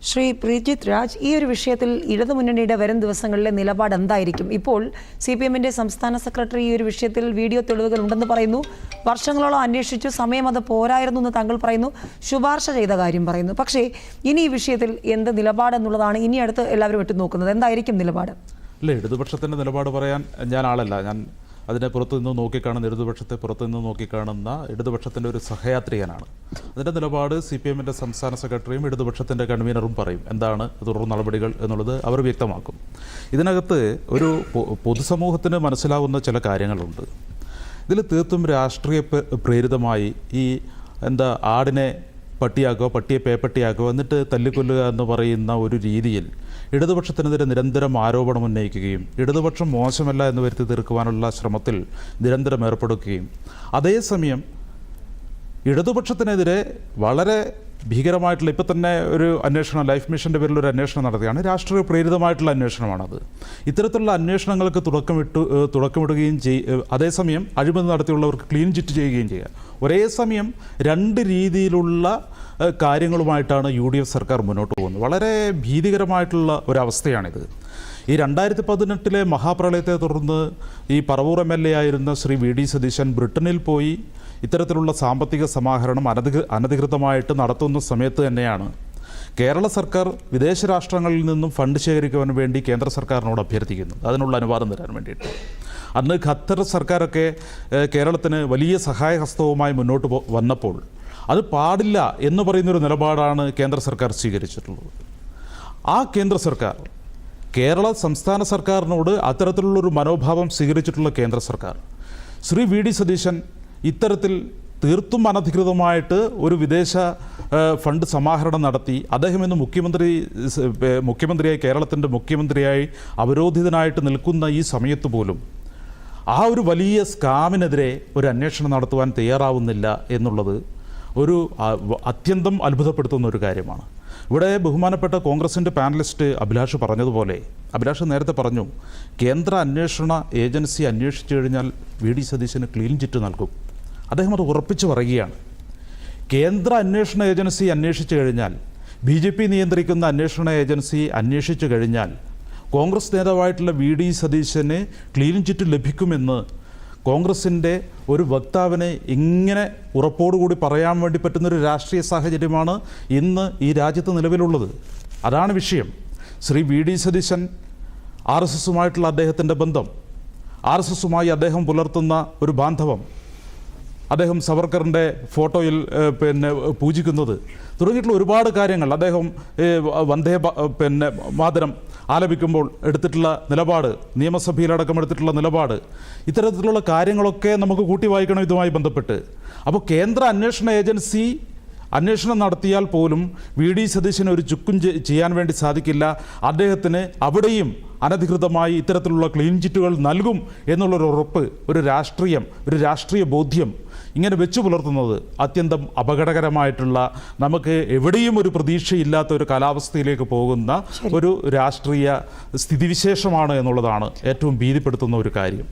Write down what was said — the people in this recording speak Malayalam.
ശ്രീ പ്രീജിത് രാജ്, ഈ ഒരു വിഷയത്തിൽ ഇടതുമുന്നണിയുടെ വരും ദിവസങ്ങളിലെ നിലപാട് എന്തായിരിക്കും? ഇപ്പോൾ CPM-ന്റെ സംസ്ഥാന സെക്രട്ടറി ഈ ഒരു വിഷയത്തിൽ വീഡിയോ തെളിവുകൾ ഉണ്ടെന്ന് പറയുന്നു. വർഷങ്ങളോളം അന്വേഷിച്ചു, സമയം അത് പോരായിരുന്നു എന്ന് താങ്കൾ പറയുന്നു, ശുപാർശ ചെയ്ത കാര്യം പറയുന്നു. പക്ഷേ ഇനി ഈ വിഷയത്തിൽ എന്ത് നിലപാടെന്നുള്ളതാണ് ഇനി അടുത്ത് എല്ലാവരും ഇട്ട് നോക്കുന്നത്. എന്തായിരിക്കും നിലപാട്? അല്ല, ഇടതുപക്ഷത്തിൻ്റെ നിലപാട് പറയാൻ ഞാൻ ആളല്ല. ഞാൻ അതിനെ പുറത്തുനിന്ന് നോക്കിക്കാണുന്ന ഇടതുപക്ഷത്തെ പുറത്തുനിന്ന് നോക്കിക്കാണുന്ന ഇടതുപക്ഷത്തിൻ്റെ ഒരു സഹയാത്രികനാണ്. അതിൻ്റെ നിലപാട് CPM-ന്റെ സംസ്ഥാന സെക്രട്ടറിയും ഇടതുപക്ഷത്തിൻ്റെ കൺവീനറും പറയും. എന്താണ് തുടർ നടപടികൾ എന്നുള്ളത് അവർ വ്യക്തമാക്കും. ഇതിനകത്ത് ഒരു പൊതുസമൂഹത്തിന് മനസ്സിലാവുന്ന ചില കാര്യങ്ങളുണ്ട്. ഇതിൽ തീർത്തും രാഷ്ട്രീയ പ്രേരിതമായി ഈ ആടിനെ പട്ടിയാക്കുക, പട്ടിയെ പേപ്പട്ടിയാക്കുക, എന്നിട്ട് തല്ലിക്കൊല്ലുക എന്ന് പറയുന്ന ഒരു രീതിയിൽ ഇടതുപക്ഷത്തിനെതിരെ നിരന്തരം ആരോപണം ഉന്നയിക്കുകയും ഇടതുപക്ഷം മോശമല്ല എന്ന് വരുത്തി തീർക്കുവാനുള്ള ശ്രമത്തിൽ നിരന്തരം ഏർപ്പെടുകയും അതേസമയം ഇടതുപക്ഷത്തിനെതിരെ വളരെ ഭീകരമായിട്ടുള്ള ഇപ്പം തന്നെ ഒരു അന്വേഷണം ലൈഫ് മിഷൻ്റെ പേരിൽ ഒരു അന്വേഷണം നടത്തുകയാണ്. രാഷ്ട്രീയ പ്രേരിതമായിട്ടുള്ള അന്വേഷണമാണത്. ഇത്തരത്തിലുള്ള അന്വേഷണങ്ങൾക്ക് തുടക്കമിടുകയും അതേസമയം അഴിമതി നടത്തിയുള്ളവർക്ക് ക്ലീൻ ചിറ്റ് ചെയ്യുകയും ചെയ്യുക. ഒരേ സമയം രണ്ട് രീതിയിലുള്ള കാര്യങ്ങളുമായിട്ടാണ് UDF സർക്കാർ മുന്നോട്ട് പോകുന്നത്. വളരെ ഭീതികരമായിട്ടുള്ള ഒരവസ്ഥയാണിത്. ഈ 2018 മഹാപ്രളയത്തെ തുടർന്ന് ഈ പറവൂർ MLA ആയിരുന്ന ശ്രീ VD സതീശൻ ബ്രിട്ടനിൽ പോയി ഇത്തരത്തിലുള്ള സാമ്പത്തിക സമാഹരണം അനധികൃതമായിട്ട് നടത്തുന്ന സമയത്ത് തന്നെയാണ് കേരള സർക്കാർ വിദേശ രാഷ്ട്രങ്ങളിൽ നിന്നും ഫണ്ട് ശേഖരിക്കുവാൻ വേണ്ടി കേന്ദ്ര സർക്കാരിനോട് അഭ്യർത്ഥിക്കുന്നത്, അതിനുള്ള അനുവാദം തരാൻ വേണ്ടിയിട്ട്. അന്ന് ഖത്തർ സർക്കാരൊക്കെ കേരളത്തിന് വലിയ സഹായഹസ്തവുമായി മുന്നോട്ട് വന്നപ്പോൾ അത് പാടില്ല എന്ന് പറയുന്നൊരു നിലപാടാണ് കേന്ദ്ര സർക്കാർ സ്വീകരിച്ചിട്ടുള്ളത്. ആ കേന്ദ്ര സർക്കാർ കേരള സംസ്ഥാന സർക്കാരിനോട് അത്തരത്തിലുള്ളൊരു മനോഭാവം സ്വീകരിച്ചിട്ടുള്ള കേന്ദ്ര സർക്കാർ ശ്രീ VD സതീശൻ ഇത്തരത്തിൽ തീർത്തും അനധികൃതമായിട്ട് ഒരു വിദേശ ഫണ്ട് സമാഹരണം നടത്തി അദ്ദേഹം ഇന്ന് മുഖ്യമന്ത്രിയായി കേരളത്തിൻ്റെ മുഖ്യമന്ത്രിയായി അവരോധിതനായിട്ട് നിൽക്കുന്ന ഈ സമയത്ത് പോലും ആ ഒരു വലിയ സ്കാമിനെതിരെ ഒരു അന്വേഷണം നടത്തുവാൻ തയ്യാറാവുന്നില്ല എന്നുള്ളത് ഒരു അത്യന്തം അത്ഭുതപ്പെടുത്തുന്ന ഒരു കാര്യമാണ്. ഇവിടെ ബഹുമാനപ്പെട്ട കോൺഗ്രസിൻ്റെ പാനലിസ്റ്റ് അഭിലാഷ് പറഞ്ഞതുപോലെ, അഭിലാഷ് നേരത്തെ പറഞ്ഞു, കേന്ദ്ര അന്വേഷണ ഏജൻസി അന്വേഷിച്ചു കഴിഞ്ഞാൽ VD സതീശന് ക്ലീൻ ചിറ്റ് നൽകും. അദ്ദേഹം അത് ഉറപ്പിച്ചു പറയുകയാണ്. കേന്ദ്ര അന്വേഷണ ഏജൻസി അന്വേഷിച്ചു കഴിഞ്ഞാൽ, BJP നിയന്ത്രിക്കുന്ന അന്വേഷണ ഏജൻസി അന്വേഷിച്ചു കഴിഞ്ഞാൽ കോൺഗ്രസ് നേതാവായിട്ടുള്ള VD സതീശന് ക്ലീൻ ചിറ്റ് ലഭിക്കുമെന്ന് കോൺഗ്രസിൻ്റെ ഒരു വക്താവിനെ ഇങ്ങനെ ഉറപ്പോടുകൂടി പറയാൻ വേണ്ടി പറ്റുന്നൊരു രാഷ്ട്രീയ സാഹചര്യമാണ് ഇന്ന് ഈ രാജ്യത്ത് നിലവിലുള്ളത്. അതാണ് വിഷയം. ശ്രീ VD സതീശൻ RSSുമായിട്ടുള്ള അദ്ദേഹത്തിൻ്റെ ബന്ധം, RSSുമായി അദ്ദേഹം പുലർത്തുന്ന ഒരു ബാന്ധവം, അദ്ദേഹം സവർക്കറിൻ്റെ ഫോട്ടോയിൽ പൂജിക്കുന്നത് തുടങ്ങിയിട്ടുള്ള ഒരുപാട് കാര്യങ്ങൾ, അദ്ദേഹം വന്ദേ മാതരം ആലപിക്കുമ്പോൾ എടുത്തിട്ടുള്ള നിലപാട്, നിയമസഭയിലടക്കം എടുത്തിട്ടുള്ള നിലപാട്, ഇത്തരത്തിലുള്ള കാര്യങ്ങളൊക്കെ നമുക്ക് കൂട്ടി വായിക്കണം ഇതുമായി ബന്ധപ്പെട്ട്. അപ്പോൾ കേന്ദ്ര അന്വേഷണ ഏജൻസി അന്വേഷണം നടത്തിയാൽ പോലും VD സതീശന് ഒരു ചുക്കും ചെയ്യാൻ വേണ്ടി സാധിക്കില്ല. അദ്ദേഹത്തിന് അവിടെയും അനധികൃതമായി ഇത്തരത്തിലുള്ള ക്ലീൻ ചിറ്റുകൾ നൽകും എന്നുള്ളൊരു ഉറപ്പ്, ഒരു രാഷ്ട്രീയ ബോധ്യം ഇങ്ങനെ വെച്ചു പുലർത്തുന്നത് അത്യന്തം അപകടകരമായിട്ടുള്ള, നമുക്ക് എവിടെയും ഒരു പ്രതീക്ഷയില്ലാത്ത ഒരു കാലാവസ്ഥയിലേക്ക് പോകുന്ന ഒരു രാഷ്ട്രീയ സ്ഥിതിവിശേഷമാണ് എന്നുള്ളതാണ് ഏറ്റവും ഭീതിപ്പെടുത്തുന്ന ഒരു കാര്യം.